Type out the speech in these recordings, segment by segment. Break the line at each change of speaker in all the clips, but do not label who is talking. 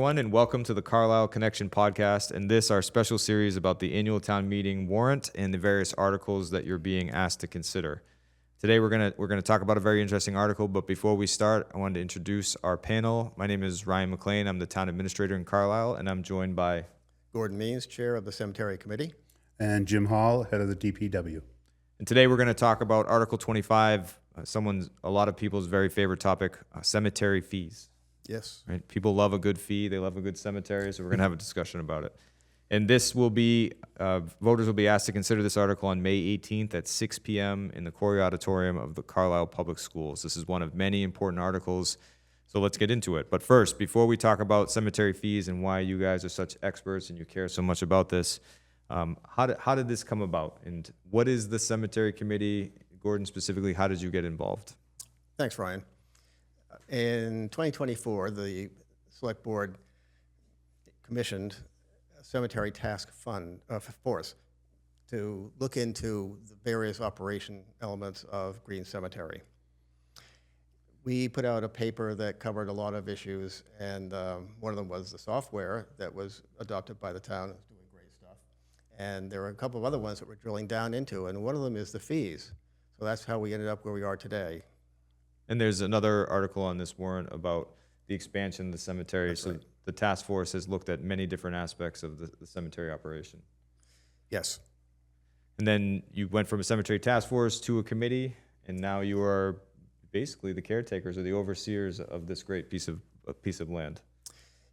everyone, and welcome to the Carlisle Connection podcast, and this our special series about the annual town meeting warrant and the various articles that you're being asked to consider. Today we're gonna talk about a very interesting article, but before we start, I wanted to introduce our panel. My name is Ryan McLean. I'm the town administrator in Carlisle, and I'm joined by
Gordon Means, Chair of the Cemetery Committee.
And Jim Hall, head of the DPW.
And today we're going to talk about Article 25, a lot of people's very favorite topic, cemetery fees.
Yes.
Right? People love a good fee. They love a good cemetery. So we're going to have a discussion about it. And this will be, voters will be asked to consider this article on May 18th at 6 p.m. in the Corey Auditorium of the Carlisle Public Schools. This is one of many important articles. So let's get into it. But first, before we talk about cemetery fees and why you guys are such experts and you care so much about this, how did this come about? And what is the cemetery committee? Gordon, specifically, how did you get involved?
Thanks, Ryan. In 2024, the Select Board commissioned a cemetery task force to look into the various operation elements of Green Cemetery. We put out a paper that covered a lot of issues, and one of them was the software that was adopted by the town. It was doing great stuff. And there were a couple of other ones that we're drilling down into, and one of them is the fees. So that's how we ended up where we are today.
And there's another article on this warrant about the expansion of the cemetery.
That's
so
right.
The task force has looked at many different aspects of the cemetery operation.
Yes.
And then you went from a cemetery task force to a committee, and now you are basically the caretakers or the overseers of this great piece of land.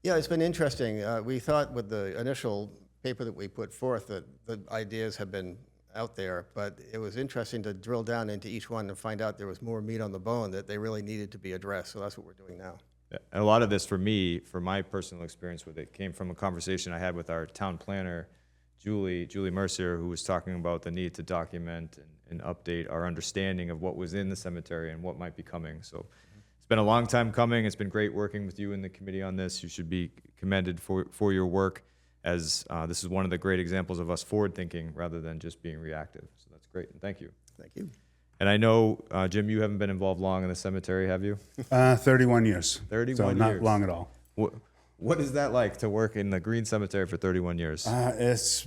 Yeah, it's been interesting. We thought with the initial paper that we put forth that the ideas have been out there, but it was interesting to drill down into each one and find out there was more meat on the bone, that they really needed to be addressed. So that's what we're doing now.
Yeah, and a lot of this for me, for my personal experience with it, came from a conversation I had with our town planner, Julie Mercier, who was talking about the need to document and update our understanding of what was in the cemetery and what might be coming. So it's been a long time coming. It's been great working with you in the committee on this. You should be commended for your work, as this is one of the great examples of us forward thinking rather than just being reactive. So that's great, and thank you.
Thank you.
And I know, Jim, you haven't been involved long in the cemetery, have you?
31 years.
31
so
years.
not long at all.
What is that like to work in the Green Cemetery for 31 years?
It's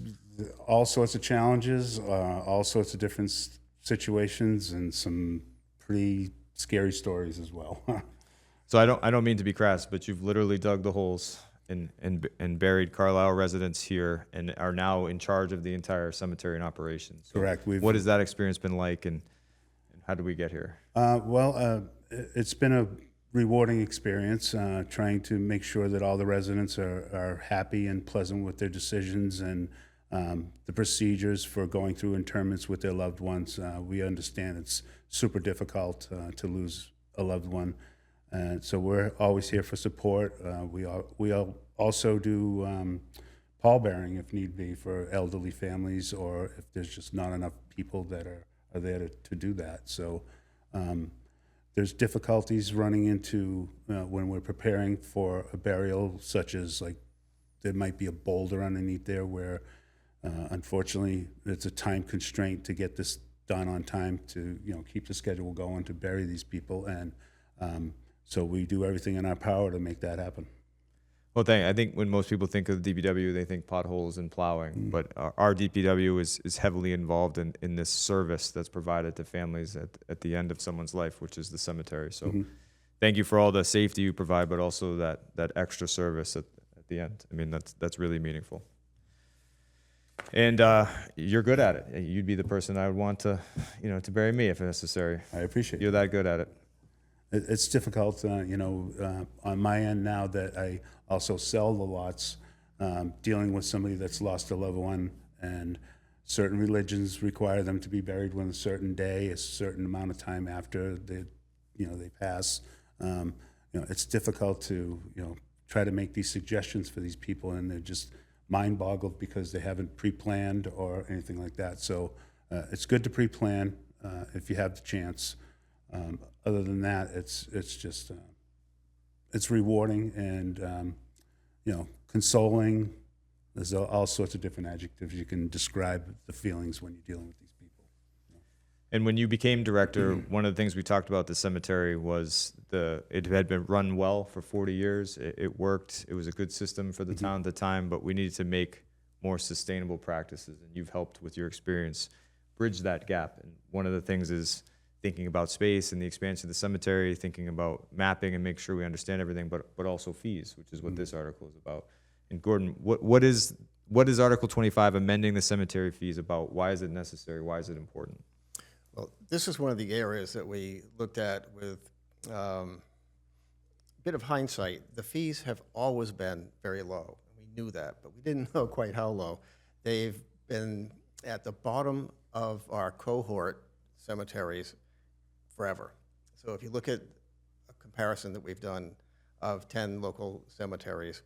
all sorts of challenges, all sorts of different situations, and some pretty scary stories as well.
So I don't mean to be crass, but you've literally dug the holes and buried Carlisle residents here and are now in charge of the entire cemetery and operations. So
Correct.
What has that experience been like, and how did we get here?
It's been a rewarding experience, trying to make sure that all the residents are happy and pleasant with their decisions and the procedures for going through interments with their loved ones. We understand it's super difficult to lose a loved one. And so we're always here for support. We also do pallbearing if need be for elderly families, or if there's just not enough people that are there to do that. So there's difficulties running into when we're preparing for a burial, such as like there might be a boulder underneath there where unfortunately it's a time constraint to get this done on time to keep the schedule going to bury these people, and so we do everything in our power to make that happen.
Well, I think when most people think of the DPW, they think potholes and plowing, but our DPW is heavily involved in this service that's provided to families at the end of someone's life, which is the cemetery. So thank you for all the safety you provide, but also that extra service at the end. I mean, that's really meaningful. And you're good at it. You'd be the person I would want to bury me if necessary.
I appreciate
You're that good at it.
It's difficult, on my end now that I also sell the lots, dealing with somebody that's lost a loved one, and certain religions require them to be buried within a certain day, a certain amount of time after they pass. It's difficult to try to make these suggestions for these people, and they're just mind-boggled because they haven't pre-planned or anything like that. So it's good to pre-plan if you have the chance. Other than that, it's just it's rewarding and consoling. There's all sorts of different adjectives you can describe the feelings when you're dealing with these people.
And when you became director, one of the things we talked about the cemetery was it had been run well for 40 years. It worked. It was a good system for the town at the time, but we needed to make more sustainable practices. And you've helped with your experience bridge that gap. And one of the things is thinking about space and the expansion of the cemetery, thinking about mapping and make sure we understand everything, but also fees, which is what this article is about. And Gordon, what is Article 25, amending the cemetery fees, about? Why is it necessary? Why is it important?
Well, this is one of the areas that we looked at with a bit of hindsight. The fees have always been very low. We knew that, but we didn't know quite how low. They've been at the bottom of our cohort cemeteries forever. So if you look at a comparison that we've done of 10 local cemeteries,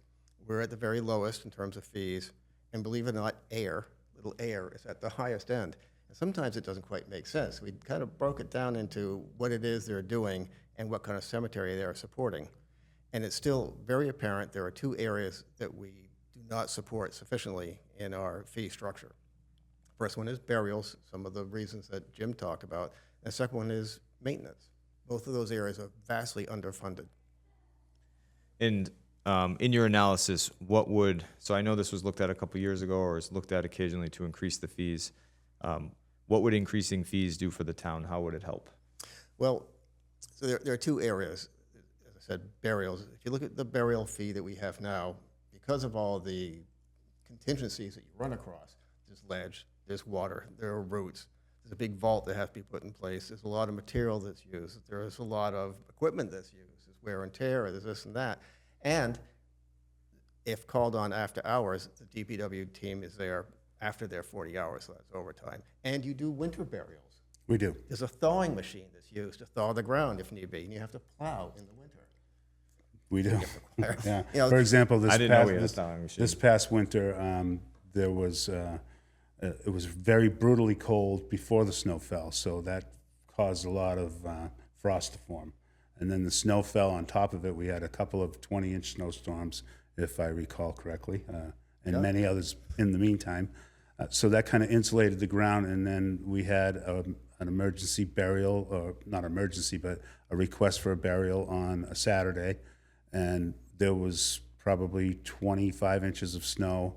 we're at the very lowest in terms of fees. And believe it or not, little Ayer is at the highest end. And sometimes it doesn't quite make sense. We kind of broke it down into what it is they're doing and what kind of cemetery they are supporting. And it's still very apparent there are two areas that we do not support sufficiently in our fee structure. First one is burials, some of the reasons that Jim talked about. And the second one is maintenance. Both of those areas are vastly underfunded.
And in your analysis, so I know this was looked at a couple years ago, or is looked at occasionally to increase the fees. What would increasing fees do for the town? How would it help?
Well, so there are two areas. As I said, burials. If you look at the burial fee that we have now, because of all the contingencies that you run across, there's ledge, there's water, there are roots, there's a big vault that has to be put in place, there's a lot of material that's used, there's a lot of equipment that's used, there's wear and tear, there's this and that. And if called on after hours, the DPW team is there after their 40 hours, so that's overtime. And you do winter burials.
We do.
There's a thawing machine that's used to thaw the ground if need be, and you have to plow in the winter.
We do. Yeah.
You know,
For example,
I didn't know we had a thawing machine.
this past winter, there was it was very brutally cold before the snow fell, so that caused a lot of frost to form. And then the snow fell on top of it. We had a couple of 20-inch snowstorms, if I recall correctly, and many others in the meantime. So that kind of insulated the ground, and then we had an emergency burial, or not emergency, but a request for a burial on a Saturday, and there was probably 25 inches of snow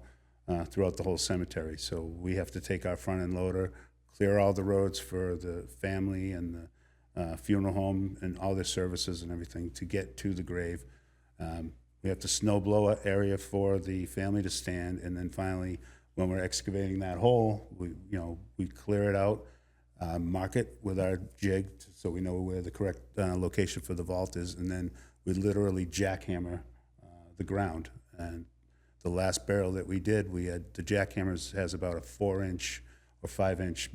throughout the whole cemetery. So we have to take our front end loader, clear all the roads for the family and the funeral home and all their services and everything to get to the grave. We have to snow blow an area for the family to stand, and then finally, when we're excavating that hole, we clear it out, mark it with our jig so we know where the correct location for the vault is, and then we literally jackhammer the ground. And the last burial that we did, the jackhammer has about a 4-inch or 5-inch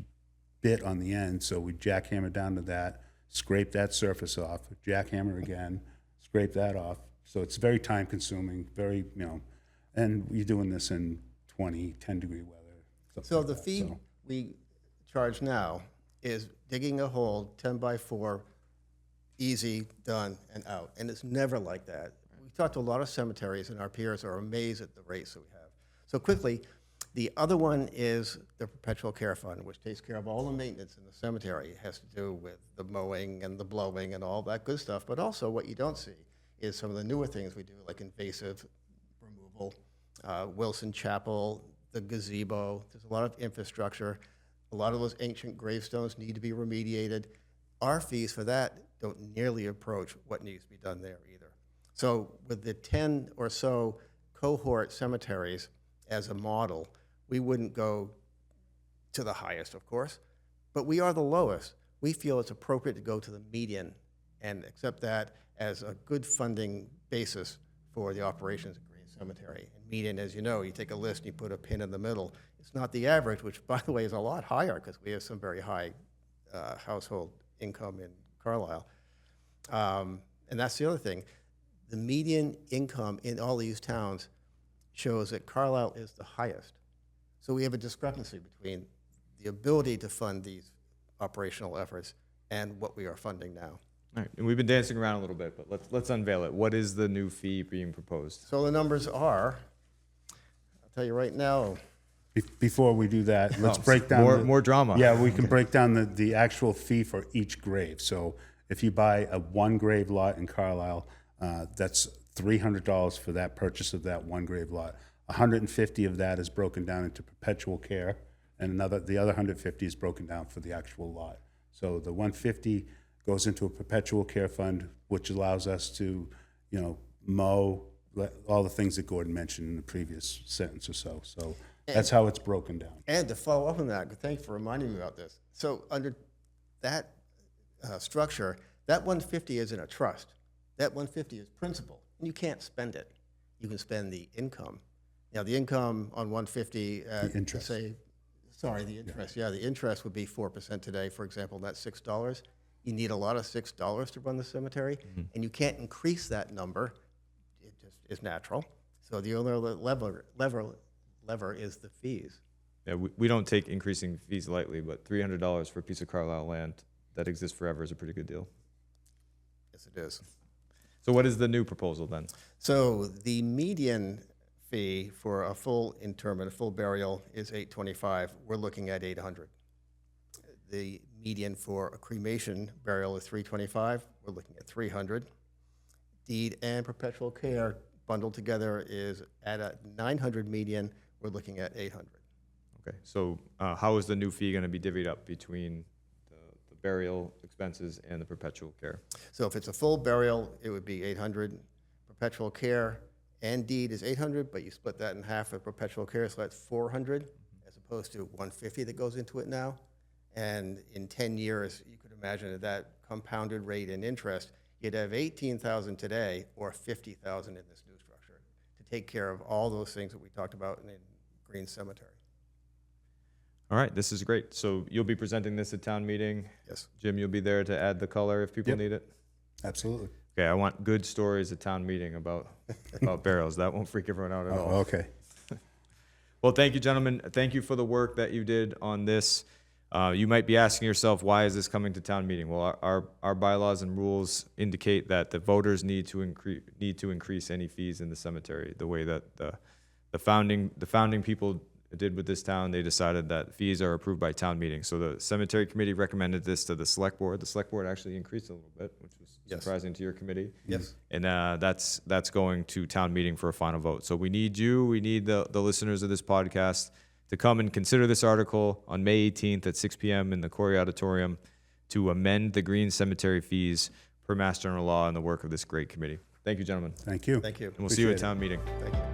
bit on the end, so we jackhammer down to that, scrape that surface off, jackhammer again, scrape that off. So it's very time consuming, very, and you're doing this in 10-degree weather.
So the fee we charge now is digging a hole 10 by 4, easy, done, and out. And it's never like that. We've talked to a lot of cemeteries, and our peers are amazed at the rates that we have. So quickly, the other one is the Perpetual Care Fund, which takes care of all the maintenance in the cemetery. It has to do with the mowing and the blowing and all that good stuff. But also what you don't see is some of the newer things we do, like invasive removal, Wilson Chapel, the gazebo. There's a lot of infrastructure. A lot of those ancient gravestones need to be remediated. Our fees for that don't nearly approach what needs to be done there either. So with the 10 or so cohort cemeteries as a model, we wouldn't go to the highest, of course, but we are the lowest. We feel it's appropriate to go to the median and accept that as a good funding basis for the operations of Green Cemetery. And median, as you know, you take a list and you put a pin in the middle. It's not the average, which, by the way, is a lot higher because we have some very high household income in Carlisle. And that's the other thing. The median income in all these towns shows that Carlisle is the highest. So we have a discrepancy between the ability to fund these operational efforts and what we are funding now.
All right, and we've been dancing around a little bit, but let's unveil it. What is the new fee being proposed?
So the numbers are, I'll tell you right now,
Before we do that, let's
Oh,
break down
more drama.
Yeah, we can break down the actual fee for each grave. So if you buy a one grave lot in Carlisle, that's $300 for that purchase of that one grave lot. 150 of that is broken down into perpetual care, and the other 150 is broken down for the actual lot. So the 150 goes into a perpetual care fund, which allows us to, mow, all the things that Gordon mentioned in the previous sentence or so. So that's how it's broken down.
And to follow up on that, thanks for reminding me about this. So under that structure, that 150 is in a trust. That 150 is principal, and you can't spend it. You can spend the income. Now, the income on 150,
The interest.
the interest. Yeah, the interest would be 4% today, for example, and that's $6. You need a lot of $6 to run the cemetery, and you can't increase that number. It just is natural. So the only lever is the fees.
Yeah, we don't take increasing fees lightly, but $300 for a piece of Carlisle land that exists forever is a pretty good deal.
Yes, it is.
So what is the new proposal then?
So the median fee for a full interment, a full burial, is $825. We're looking at $800. The median for a cremation burial is $325. We're looking at $300. Deed and perpetual care bundled together is at a $900 median. We're looking at $800.
Okay, so how is the new fee going to be divvied up between the burial expenses and the perpetual care?
So if it's a full burial, it would be $800. Perpetual care and deed is $800, but you split that in half with perpetual care, so that's $400, as opposed to $150 that goes into it now. And in 10 years, you could imagine at that compounded rate in interest, you'd have $18,000 today or $50,000 in this new structure to take care of all those things that we talked about in Green Cemetery.
All right, this is great. So you'll be presenting this at town meeting.
Yes.
Jim, you'll be there to add the color if people
Yep.
need it.
Absolutely.
Okay, I want good stories at town meeting about burials. That won't freak everyone out at all.
Oh, okay.
Well, thank you, gentlemen. Thank you for the work that you did on this. You might be asking yourself, why is this coming to town meeting? Well, our bylaws and rules indicate that the voters need to increase any fees in the cemetery. The way that the founding people did with this town, they decided that fees are approved by town meeting. So the cemetery committee recommended this to the select board. The select board actually increased a little bit, which was
Yes.
surprising to your committee.
Yes.
And that's going to town meeting for a final vote. So we need you, we need the listeners of this podcast to come and consider this article on May 18th at 6 p.m. in the Corey Auditorium to amend the Green Cemetery fees per Mass General Law and the work of this great committee. Thank you, gentlemen.
Thank you.
Thank you.
And we'll see you at
Appreciate it.
town meeting.
Thank you.